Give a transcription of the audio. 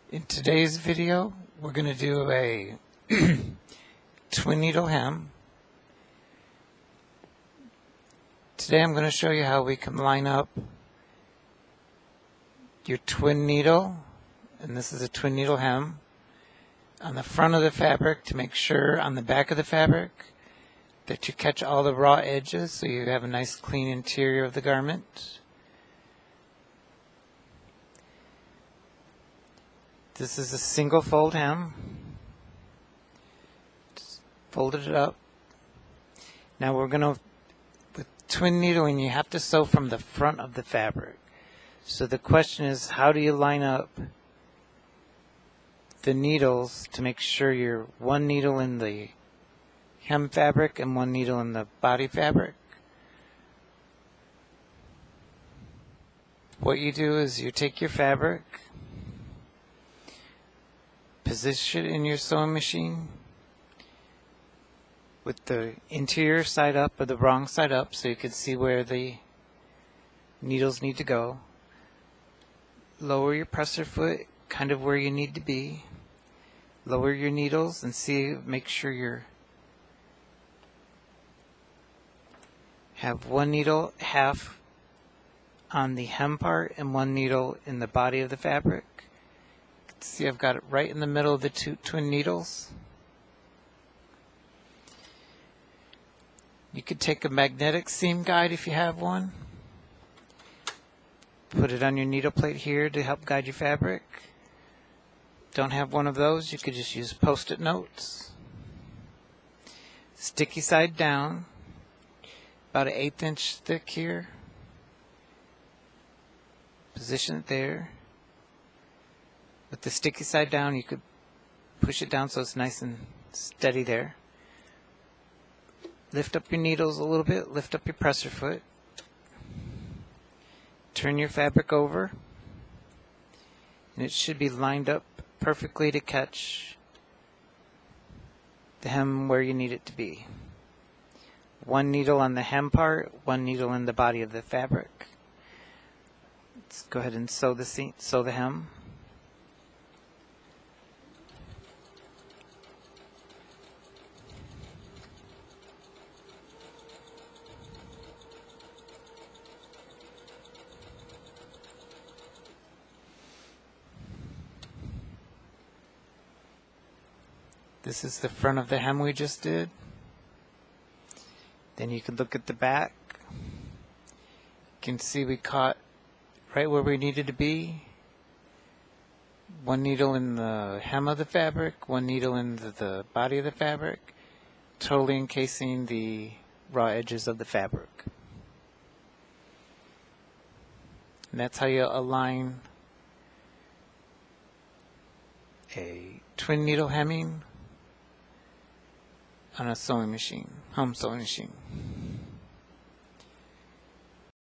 In today's video, we're going to do a twin needle hem. Today I'm going to show you how we can line up your twin needle, and this is a twin needle hem, on the front of the fabric to make sure on the back of the fabric that you catch all the raw edges so you have a nice clean interior of the garment. This is a single fold hem. Just folded it up. Now we're going to, with twin needling, you have to sew from the front of the fabric. So the question is, how do you line up the needles to make sure you're one needle in the hem fabric and one needle in the body fabric? What you do is you take your fabric, position it in your sewing machine with the interior side up or the wrong side up so you can see where the needles need to go. Lower your presser foot kind of where you need to be. Lower your needles and make sure you have one needle half on the hem part and one needle in the body of the fabric. See, I've got it right in the middle of the two twin needles. You could take a magnetic seam guide if you have one. Put it on your needle plate here to help guide your fabric. Don't have one of those, you could just use Post-it notes. Sticky side down, about an 1/8 inch thick here. Position it there. With the sticky side down, you could push it down so it's nice and steady there. Lift up your needles a little bit, lift up your presser foot. Turn your fabric over, and it should be lined up perfectly to catch the hem where you need it to be. One needle on the hem part, one needle in the body of the fabric. Let's go ahead and sew the hem. This is the front of the hem we just did. Then you can look at the back. You can see we caught right where we needed to be. One needle in the hem of the fabric, one needle in the body of the fabric, totally encasing the raw edges of the fabric. And that's how you align a twin needle hemming on a sewing machine, home sewing machine.